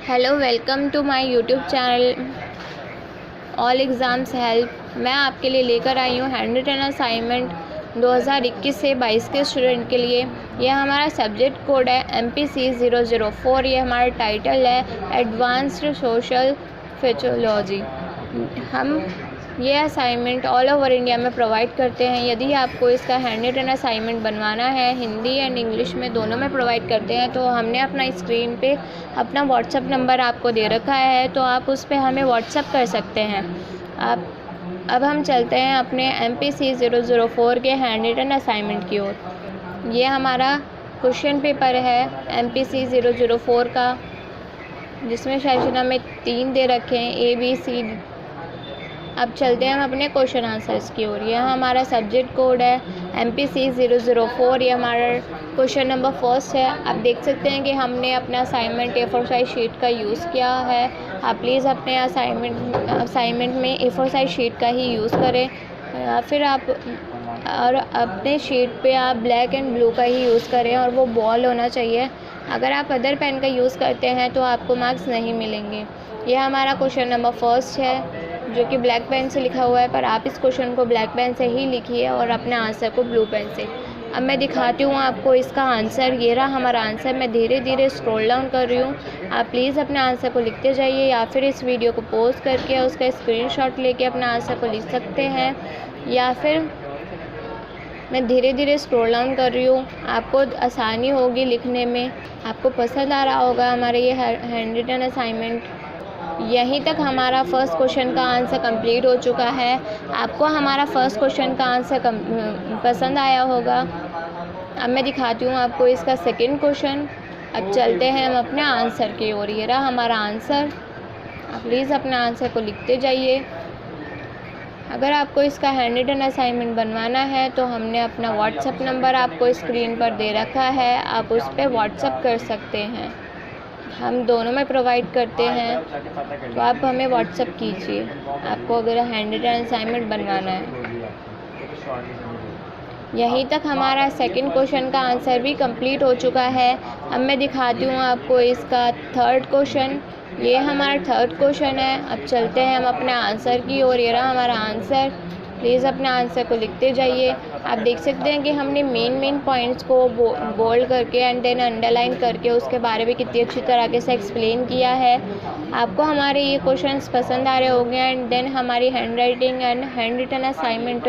Hello, welcome to my YouTube channel all exams help. मैं आपके लिए लेकर आई हूँ हैंड रिटन असाइनमेंट 2021 से 22 के स्टूडेंट के लिए। यह हमारा सब्जेक्ट कोड है MPC 004। ये हमारा टाइटल है एडवांस्ड सोशल फिजियोलॉजी। हम ये असाइनमेंट ऑल ओवर इंडिया में प्रोवाइड करते हैं। यदि आपको इसका हैंड रिटन असाइनमेंट बनवाना है, हिंदी एंड इंग्लिश में दोनों में प्रोवाइड करते हैं, तो हमने अपना स्क्रीन पे अपना व्हाट्सएप नंबर आपको दे रखा है, तो आप उस पर हमें व्हाट्सएप कर सकते हैं। अब हम चलते हैं अपने MPC 004 के हैंड रिटन असाइनमेंट की ओर। ये हमारा क्वेश्चन पेपर है MPC 004 का, जिसमें सेशन हमें 3 दे रखे हैं ABC। अब चलते हैं हम अपने क्वेश्चन आंसर्स की ओर। यह हमारा सब्जेक्ट कोड है MPC 004। ये हमारा क्वेश्चन नंबर फर्स्ट है। आप देख सकते हैं कि हमने अपना असाइनमेंट A4 साइज शीट का यूज़ किया है। आप प्लीज़ अपने असाइनमेंट में A4 साइज शीट का ही यूज़ करें, या फिर आप और अपने शीट पे आप ब्लैक एंड ब्लू का ही यूज़ करें, और वो बॉल होना चाहिए। अगर आप अदर पेन का यूज़ करते हैं तो आपको मार्क्स नहीं मिलेंगे। यह हमारा क्वेश्चन नंबर फर्स्ट है, जो कि ब्लैक पेन से लिखा हुआ है, पर आप इस क्वेश्चन को ब्लैक पेन से ही लिखिए और अपने आंसर को ब्लू पेन से। अब मैं दिखाती हूँ आपको इसका आंसर। ये रहा हमारा आंसर। मैं धीरे धीरे स्क्रॉल डाउन कर रही हूँ। आप प्लीज़ अपने आंसर को लिखते जाइए, या फिर इस वीडियो को पॉज करके उसका स्क्रीनशॉट लेके अपना आंसर को लिख सकते हैं, या फिर मैं धीरे धीरे स्क्रॉल डाउन कर रही हूँ। आपको आसानी होगी लिखने में, आपको पसंद आ रहा होगा हमारे ये हैंड रिटन असाइनमेंट। यहीं तक हमारा फर्स्ट क्वेश्चन का आंसर कंप्लीट हो चुका है। आपको हमारा फर्स्ट क्वेश्चन का आंसर पसंद आया होगा। अब मैं दिखाती हूँ आपको इसका सेकंड क्वेश्चन। अब चलते हैं हम अपने आंसर की ओर। ये रहा हमारा आंसर। आप प्लीज़ अपने आंसर को लिखते जाइए। अगर आपको इसका हैंड रिटन असाइनमेंट बनवाना है तो हमने अपना व्हाट्सएप नंबर आपको स्क्रीन पर दे रखा है। आप उस पर व्हाट्सएप कर सकते हैं। हम दोनों में प्रोवाइड करते हैं, तो आप हमें व्हाट्सएप कीजिए आपको अगर हैंड रिटन असाइनमेंट बनवाना है। यहीं तक हमारा सेकंड क्वेश्चन का आंसर भी कंप्लीट हो चुका है। अब मैं दिखाती हूँ आपको इसका थर्ड क्वेश्चन। ये हमारा थर्ड क्वेश्चन है। अब चलते हैं हम अपने आंसर की ओर। ये रहा हमारा आंसर। प्लीज़ अपने आंसर को लिखते जाइए। आप देख सकते हैं कि हमने मेन पॉइंट्स को बोल्ड करके एंड देन अंडरलाइन करके उसके बारे में कितनी अच्छी तरीके से एक्सप्लेन किया है। आपको हमारे ये क्वेश्चंस पसंद आ रहे होंगे, एंड देन हमारी handwriting and handwritten assignment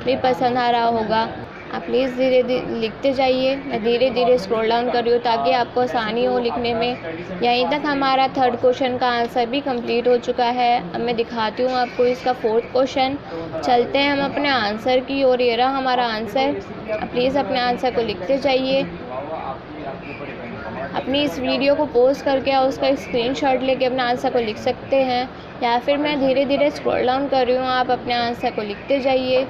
भी पसंद आ रहा होगा। आप प्लीज़ धीरे धीरे लिखते जाइए। मैं धीरे धीरे स्क्रॉल डाउन कर रही हूँ ताकि आपको आसानी हो लिखने में। यहीं तक हमारा थर्ड क्वेश्चन का आंसर भी कंप्लीट हो चुका है। अब मैं दिखाती हूँ आपको इसका फोर्थ क्वेश्चन। चलते हैं हम अपने आंसर की ओर। ये रहा हमारा आंसर। प्लीज़ अपने आंसर को लिखते जाइए। अपनी इस वीडियो को पॉज करके और उसका स्क्रीनशॉट लेके अपने आंसर को लिख सकते हैं, या फिर मैं धीरे धीरे स्क्रॉल डाउन कर रही हूँ। आप अपने आंसर को लिखते जाइए।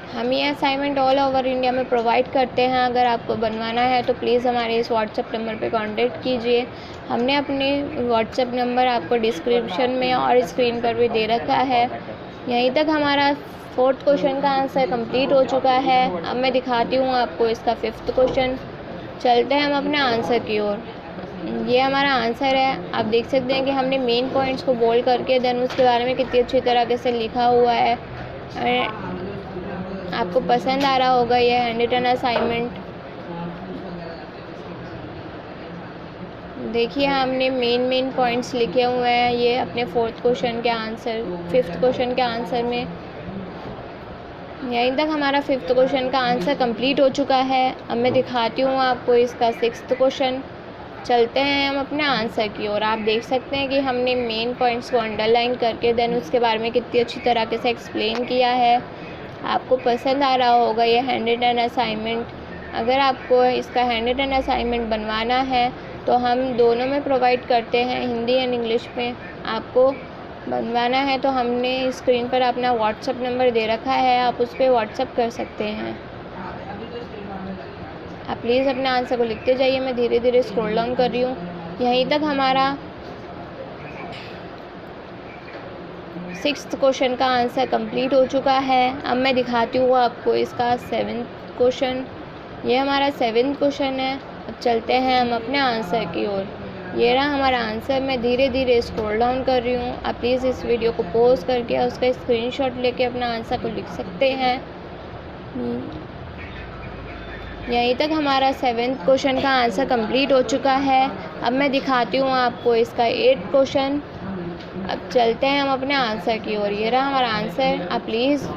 हम ये असाइनमेंट ऑल ओवर इंडिया में प्रोवाइड करते हैं। अगर आपको बनवाना है तो प्लीज़ हमारे इस व्हाट्सएप नंबर पे कांटेक्ट कीजिए। हमने अपने व्हाट्सएप नंबर आपको डिस्क्रिप्शन में और स्क्रीन पर भी दे रखा है। यहीं तक हमारा फोर्थ क्वेश्चन का आंसर कंप्लीट हो चुका है। अब मैं दिखाती हूँ आपको इसका फिफ्थ क्वेश्चन। चलते हैं हम अपने आंसर की ओर। ये हमारा आंसर है। आप देख सकते हैं कि हमने मेन पॉइंट्स को बोल्ड करके देन उसके बारे में कितनी अच्छी तरीके से लिखा हुआ है। आपको पसंद आ रहा होगा ये हैंड रिटन असाइनमेंट। देखिए हमने मेन पॉइंट्स लिखे हुए हैं ये अपने फोर्थ क्वेश्चन के आंसर, फिफ्थ क्वेश्चन के आंसर में। यहीं तक हमारा फिफ्थ क्वेश्चन का आंसर कंप्लीट हो चुका है। अब मैं दिखाती हूँ आपको इसका सिक्स्थ क्वेश्चन। चलते हैं हम अपने आंसर की ओर। आप देख सकते हैं कि हमने मेन पॉइंट्स को अंडरलाइन करके देन उसके बारे में कितनी अच्छी तरीके से एक्सप्लेन किया है। आपको पसंद आ रहा होगा ये हैंड रिटन असाइनमेंट। अगर आपको इसका हैंड रिटन असाइनमेंट बनवाना है तो हम दोनों में प्रोवाइड करते हैं, हिंदी एंड इंग्लिश में। आपको बनवाना है तो हमने स्क्रीन पर अपना व्हाट्सएप नंबर दे रखा है। आप उस पर व्हाट्सएप कर सकते हैं। आप प्लीज़ अपने आंसर को लिखते जाइए। मैं धीरे धीरे स्क्रॉल डाउन कर रही हूँ। यहीं तक हमारा सिक्स्थ क्वेश्चन का आंसर कंप्लीट हो चुका है। अब मैं दिखाती हूँ आपको इसका सेवेंथ क्वेश्चन। ये हमारा सेवेंथ क्वेश्चन है। अब चलते हैं हम अपने आंसर की ओर। ये रहा हमारा आंसर। मैं धीरे धीरे स्क्रॉल डाउन कर रही हूँ। आप प्लीज़ इस वीडियो को पॉज करके उसका स्क्रीनशॉट लेके अपना आंसर को लिख सकते हैं। यहीं तक हमारा 7th क्वेश्चन का आंसर कंप्लीट हो चुका है। अब मैं दिखाती हूँ आपको इसका 8th क्वेश्चन। अब चलते हैं हम अपने आंसर की ओर। ये रहा हमारा आंसर। आप प्लीज़,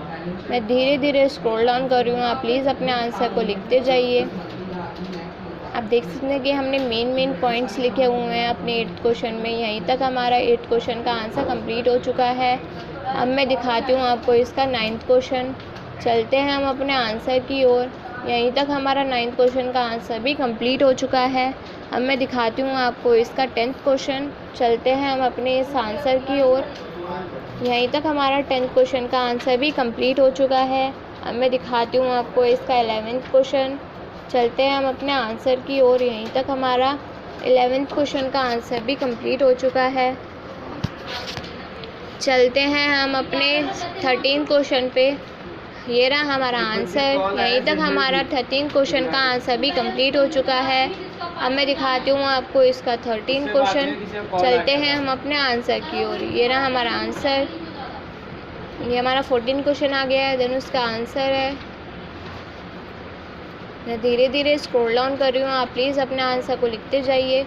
मैं धीरे धीरे स्क्रॉल डाउन कर रही हूँ, आप प्लीज़ अपने आंसर को लिखते जाइए। आप देख सकते हैं कि हमने मेन पॉइंट्स लिखे हुए हैं अपने 8th क्वेश्चन में। यहीं तक हमारा 8th क्वेश्चन का आंसर कंप्लीट हो चुका है। अब मैं दिखाती हूँ आपको इसका 9th क्वेश्चन। चलते हैं हम अपने आंसर की ओर। यहीं तक हमारा 9th क्वेश्चन का आंसर भी कंप्लीट हो चुका है। अब मैं दिखाती हूँ आपको इसका 10th क्वेश्चन। चलते हैं हम अपने इस आंसर की ओर। यहीं तक हमारा 10th क्वेश्चन का आंसर भी कंप्लीट हो चुका है। अब मैं दिखाती हूँ आपको इसका 11th क्वेश्चन। चलते हैं हम अपने आंसर की ओर। यहीं तक हमारा 11th क्वेश्चन का आंसर भी कंप्लीट हो चुका है। चलते हैं हम अपने 13th क्वेश्चन पे। ये रहा हमारा आंसर। यहीं तक हमारा 13th क्वेश्चन का आंसर भी कंप्लीट हो चुका है। अब मैं दिखाती हूँ आपको इसका 13th क्वेश्चन। चलते हैं हम अपने आंसर की ओर। ये रहा हमारा आंसर। ये हमारा 14th क्वेश्चन आ गया है, देन उसका आंसर है। मैं धीरे धीरे स्क्रॉल डाउन कर रही हूँ, आप प्लीज़ अपने आंसर को लिखते जाइए।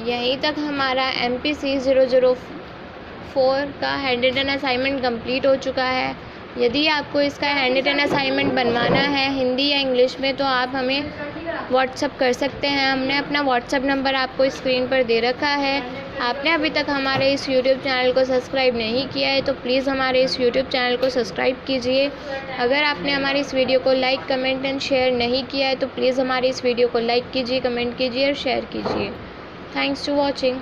यहीं तक हमारा MPC 004 का हैंड रिटन असाइनमेंट कंप्लीट हो चुका है। यदि आपको इसका हैंड रिटन असाइनमेंट बनवाना है हिंदी या इंग्लिश में, तो आप हमें व्हाट्सअप कर सकते हैं। हमने अपना व्हाट्सअप नंबर आपको स्क्रीन पर दे रखा है। आपने अभी तक हमारे इस यूट्यूब चैनल को सब्सक्राइब नहीं किया है तो प्लीज़ हमारे इस यूट्यूब चैनल को सब्सक्राइब कीजिए। अगर आपने हमारी इस वीडियो को लाइक, कमेंट एंड शेयर नहीं किया है तो प्लीज़ हमारी इस वीडियो को लाइक कीजिए, कमेंट कीजिए और शेयर कीजिए। Thanks for watching.